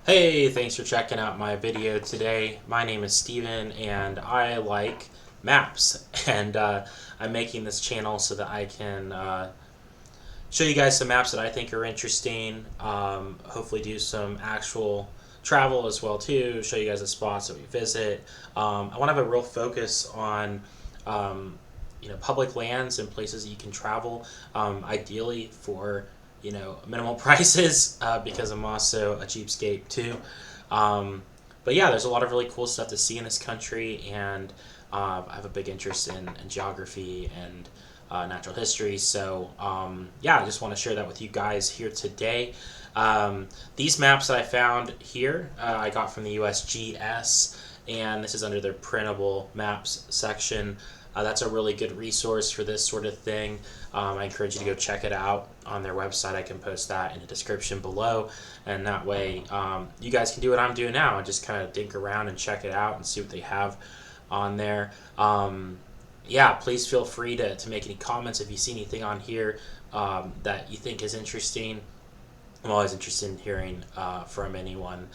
Hey, thanks for checking out my video today. My name is Steven and I like maps and I'm making this channel so that I can show you guys some maps that I think are interesting, hopefully do some actual travel as well too, show you guys the spots that we visit. I want to have a real focus on public lands and places that you can travel, ideally for minimal prices, because I'm also a cheapskate too. But yeah, there's a lot of really cool stuff to see in this country, and I have a big interest in geography and natural history. So yeah, I just want to share that with you guys here today. These maps that I found here, I got from the USGS, and this is under their printable maps section. That's a really good resource for this sort of thing. I encourage you to go check it out on their website. I can post that in the description below, and that way you guys can do what I'm doing now and just kind of dink around and check it out and see what they have on there. Yeah, please feel free to make any comments if you see anything on here that you think is interesting. I'm always interested in hearing from anyone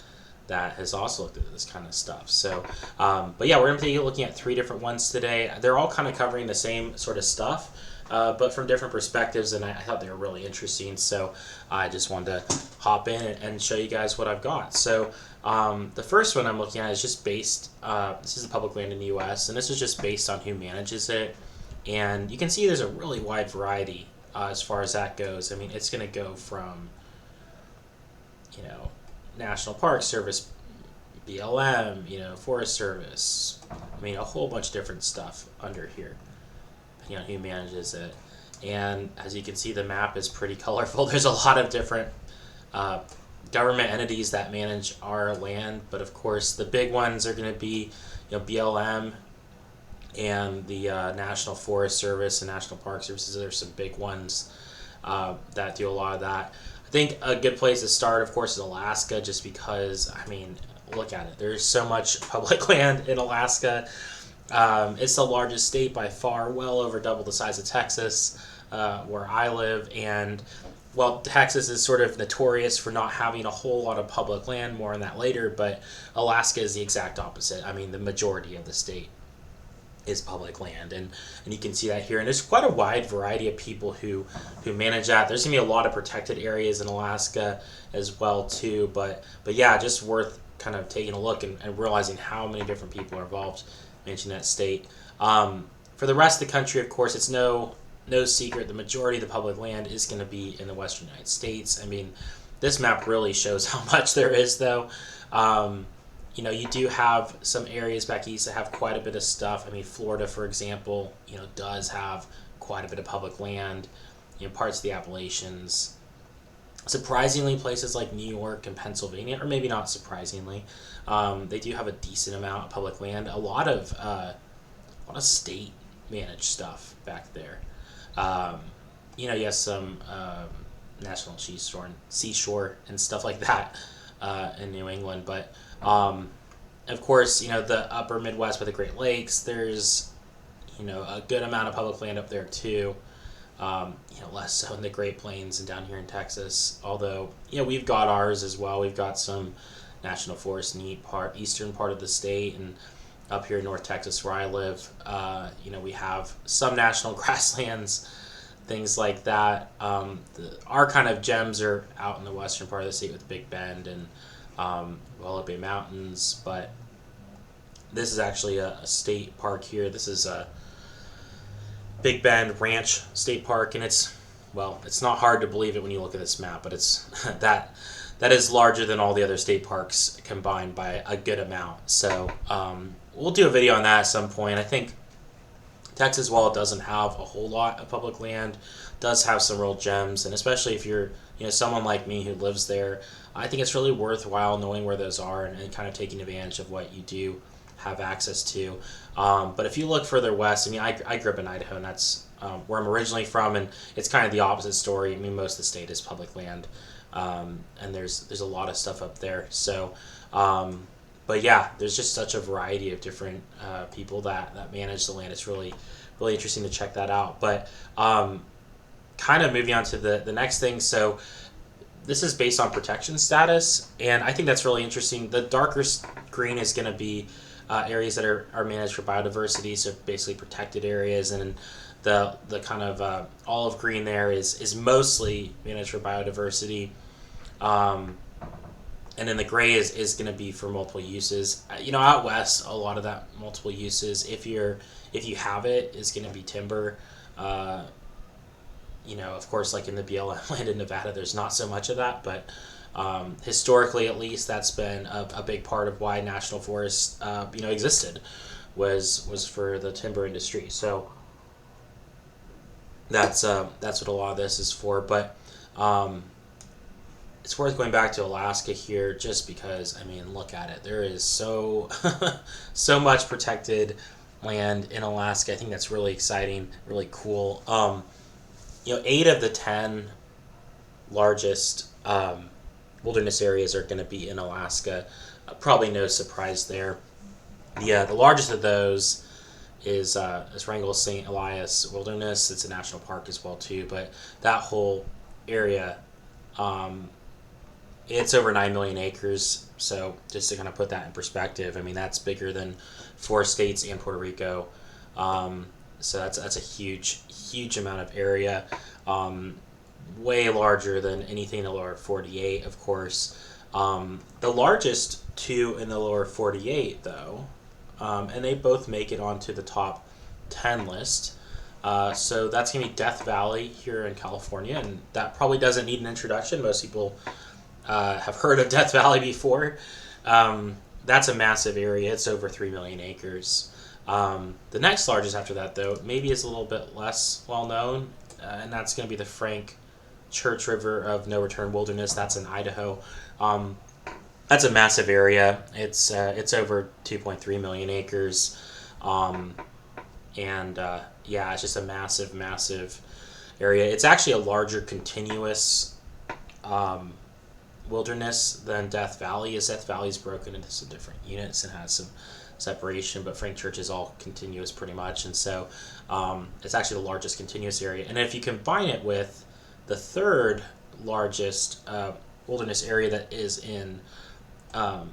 that has also looked at this kind of stuff. So, but yeah, we're going to be looking at 3 different ones today. They're all kind of covering the same sort of stuff, but from different perspectives, and I thought they were really interesting. So I just wanted to hop in and show you guys what I've got. So the first one I'm looking at is just based, this is the public land in the U.S., and this is just based on who manages it. And you can see there's a really wide variety as far as that goes. I mean, it's going to go from, National Park Service, BLM, Forest Service. I mean, a whole bunch of different stuff under here, who manages it. And as you can see, the map is pretty colorful. There's a lot of different government entities that manage our land, but of course, the big ones are going to be, BLM and the National Forest Service and National Park Services. There's some big ones that do a lot of that. I think a good place to start, of course, is Alaska, just because, I mean, look at it. There's so much public land in Alaska. It's the largest state by far, well over double the size of Texas, where I live. And, well, Texas is sort of notorious for not having a whole lot of public land, more on that later, but Alaska is the exact opposite. I mean, the majority of the state is public land, and you can see that here, and there's quite a wide variety of people who manage that. There's gonna be a lot of protected areas in Alaska as well too, but yeah, just worth kind of taking a look and realizing how many different people are involved managing that state. For the rest of the country, of course, it's no secret the majority of the public land is going to be in the western United States. I mean, this map really shows how much there is, though. You do have some areas back east that have quite a bit of stuff. I mean, Florida, for example, does have quite a bit of public land, parts of the Appalachians. Surprisingly, places like New York and Pennsylvania, or maybe not surprisingly, they do have a decent amount of public land. A lot of state-managed stuff back there. You have some national seashore and stuff like that in New England, but of course, the upper Midwest with the Great Lakes, there's, a good amount of public land up there too. Less so in the Great Plains and down here in Texas. Although, we've got ours as well. We've got some national forest in the eastern part of the state, and up here in North Texas where I live, we have some national grasslands, things like that. Our kind of gems are out in the western part of the state with Big Bend and Wallaby Mountains, but this is actually a state park here. This is a Big Bend Ranch State Park, and it's not hard to believe it when you look at this map, but it's that is larger than all the other state parks combined by a good amount. So we'll do a video on that at some point. I think Texas, while it doesn't have a whole lot of public land, does have some real gems, and especially if you're someone like me who lives there, I think it's really worthwhile knowing where those are and kind of taking advantage of what you do have access to. But if you look further west, I mean, I grew up in Idaho, and that's where I'm originally from, and it's kind of the opposite story. I mean, most of the state is public land, and there's a lot of stuff up there. So, but yeah, there's just such a variety of different people that manage the land. It's really, really interesting to check that out. But kind of moving on to the next thing. So this is based on protection status, and I think that's really interesting. The darker green is going to be areas that are managed for biodiversity, so basically protected areas, and the kind of olive green there is mostly managed for biodiversity. Um, and then the gray is going to be for multiple uses. Out west, a lot of that multiple uses, if you have it, is going to be timber. Uh, of course, like in the BLM land in Nevada, there's not so much of that, but historically, at least, that's been a big part of why national forests, existed, was for the timber industry. So that's what a lot of this is for. But it's worth going back to Alaska here, just because, look at it. There is so so much protected land in Alaska. I think that's really exciting, really cool. 8 of the 10 largest wilderness areas are going to be in Alaska. Probably no surprise there. The largest of those is Wrangell St. Elias Wilderness. It's a national park as well too, but that whole area, it's over 9 million acres. So just to kind of put that in perspective, that's bigger than 4 states and Puerto Rico. So that's a huge amount of area. Way larger than anything in the lower 48, of course. The largest 2 in the lower 48, though, and they both make it onto the top 10 list. So that's going to be Death Valley here in California, and that probably doesn't need an introduction. Most people have heard of Death Valley before. That's a massive area. It's over 3 million acres. The next largest after that, though, maybe is a little bit less well known, and that's going to be the Frank Church River of No Return Wilderness. That's in Idaho. That's a massive area. It's over 2.3 million acres, and it's just a massive area. It's actually a larger continuous wilderness than Death Valley is. Death Valley is broken into some different units and has some separation, but Frank Church is all continuous pretty much, and so it's actually the largest continuous area. And if you combine it with the third largest wilderness area that is in the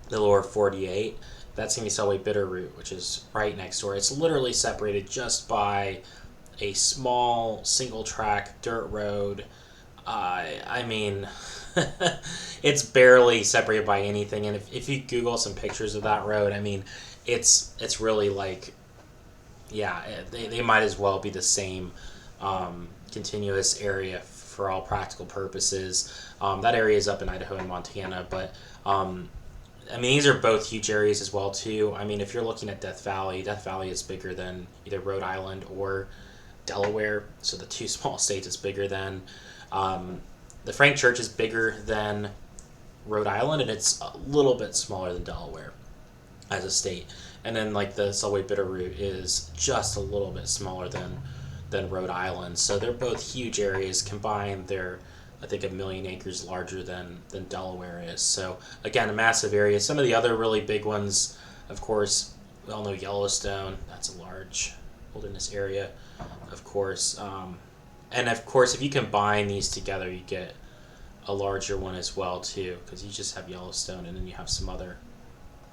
lower 48, that's going to be Selway Bitterroot, which is right next door. It's literally separated just by a small single track dirt road. It's barely separated by anything, and if you Google some pictures of that road, it's really like, they might as well be the same continuous area for all practical purposes. That area is up in Idaho and Montana, but these are both huge areas as well too. If you're looking at Death Valley is bigger than either Rhode Island or Delaware, so the 2 small states is bigger than. The Frank Church is bigger than Rhode Island, and it's a little bit smaller than Delaware as a state. And then like the Selway Bitterroot is just a little bit smaller than Rhode Island. So they're both huge areas. Combined, they're, I think, 1 million acres larger than Delaware is. So again, a massive area. Some of the other really big ones, of course, we all know Yellowstone. That's a large wilderness area, of course. And of course, if you combine these together, you get a larger one as well too, because you just have Yellowstone, and then you have some other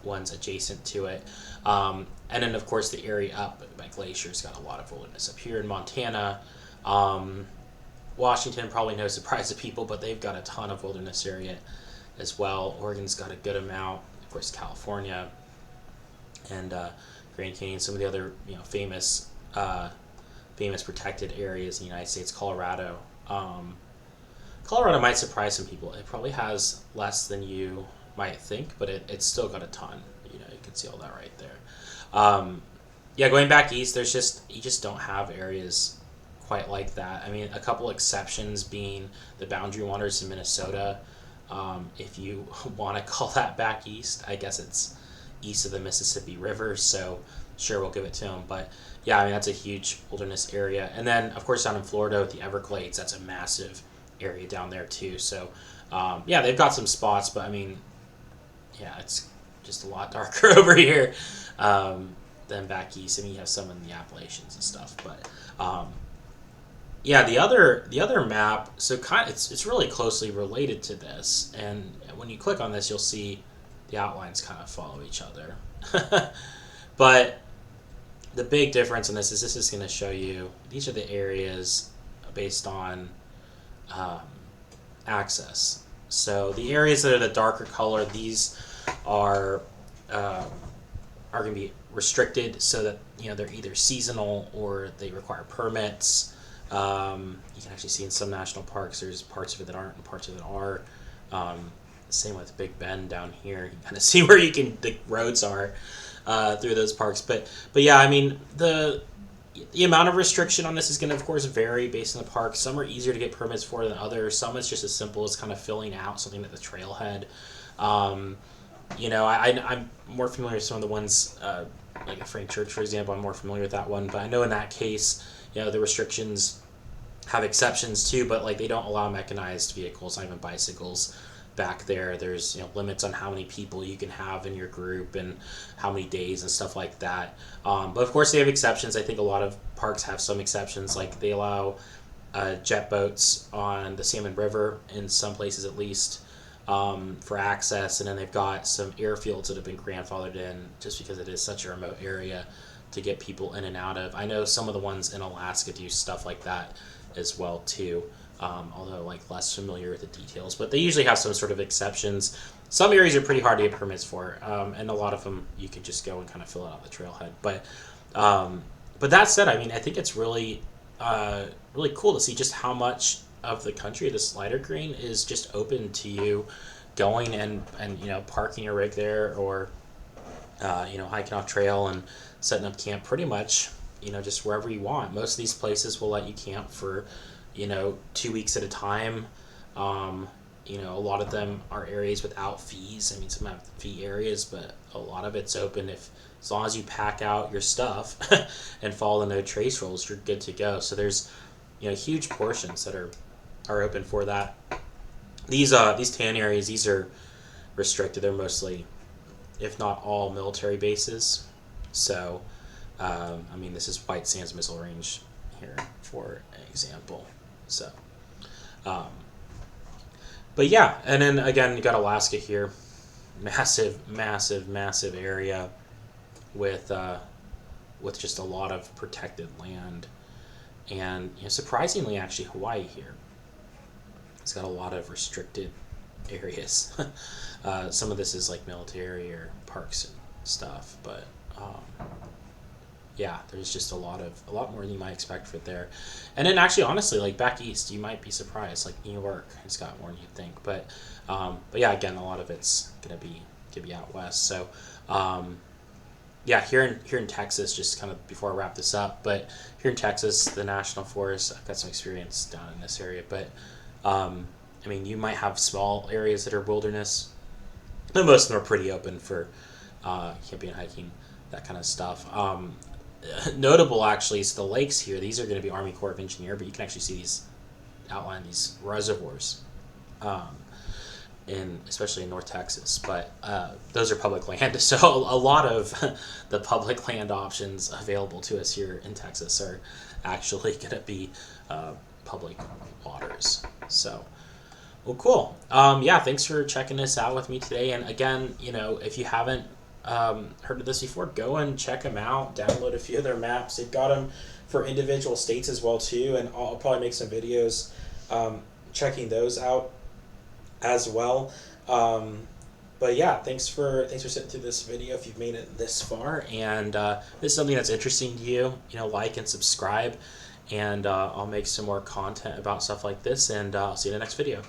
ones adjacent to it. And then of course the area up by Glacier's got a lot of wilderness. Up here in Montana, Washington, probably no surprise to people, but they've got a ton of wilderness area as well. Oregon's got a good amount. Of course, California and Grand Canyon, some of the other famous protected areas in the United States. Colorado might surprise some people. It probably has less than you might think, but it's still got a ton. You can see all that right there. Going back east, you just don't have areas quite like that. A couple exceptions being the Boundary Waters in Minnesota. If you want to call that back east, I guess it's east of the Mississippi River, so sure, we'll give it to them. But that's a huge wilderness area. And then, of course, down in Florida with the Everglades, that's a massive area down there too. So they've got some spots, but it's just a lot darker over here than back east. You have some in the Appalachians and stuff, but yeah, the other map. So it's really closely related to this, and when you click on this, you'll see the outlines kind of follow each other. But the big difference in this is going to show you these are the areas based on um, access. So the areas that are the darker color, these are um, are going to be restricted, so that they're either seasonal or they require permits. You can actually see in some national parks there's parts of it that aren't and parts of it are. Um, Same with Big Bend down here. You kind of see where the roads are through those parks. But yeah, I mean the amount of restriction on this is going to, of course, vary based on the park. Some are easier to get permits for than others. Some it's just as simple as kind of filling out something at the trailhead. Um, I'm more familiar with some of the ones, like a Frank Church, for example. I'm more familiar with that one. But I know in that case, the restrictions have exceptions too, but like they don't allow mechanized vehicles, not even bicycles back there. There's limits on how many people you can have in your group and how many days and stuff like that. But of course they have exceptions. I think a lot of parks have some exceptions, like they allow jet boats on the Salmon River in some places at least, for access, and then they've got some airfields that have been grandfathered in just because it is such a remote area to get people in and out of. I know some of the ones in Alaska do stuff like that as well too, although like less familiar with the details. But they usually have some sort of exceptions. Some areas are pretty hard to get permits for, and a lot of them you can just go and kind of fill it out the trailhead. But that said, I mean, I think it's really cool to see just how much of the country the slider green is just open to you going and parking your rig there, or hiking off trail and setting up camp pretty much just wherever you want. Most of these places will let you camp for 2 weeks at a time. A lot of them are areas without fees. I mean, some have fee areas, but a lot of it's open. As long as you pack out your stuff and follow the no trace rules, you're good to go. So there's huge portions that are open for that. These tan areas, these are restricted. They're mostly, if not all, military bases. So I mean, this is White Sands Missile Range here for an example. So but yeah, and then again you got Alaska here, massive area with just a lot of protected land, and surprisingly, actually Hawaii here, it's got a lot of restricted areas. Some of this is like military or parks and stuff, but yeah, there's just a lot more than you might expect for there. And then actually, honestly, like back east, you might be surprised. Like New York has got more than you'd think. But yeah, again, a lot of it's gonna be out west. So yeah, here in Texas, just kind of before I wrap this up, but here in Texas, the national forest, I've got some experience down in this area. But I mean, you might have small areas that are wilderness, but most of them are pretty open for camping and hiking, that kind of stuff. Notable actually is the lakes here. These are going to be Army Corps of Engineer, but you can actually see these reservoirs, especially in North Texas. But those are public land, so a lot of the public land options available to us here in Texas are actually going to be public waters. So, well, cool. Yeah, thanks for checking this out with me today. And again, if you haven't heard of this before, go and check them out. Download a few of their maps. They've got them for individual states as well too, and I'll probably make some videos checking those out as well. But yeah, thanks for sitting through this video if you've made it this far, and this is something that's interesting to you, like and subscribe, and I'll make some more content about stuff like this, and I'll see you in the next video.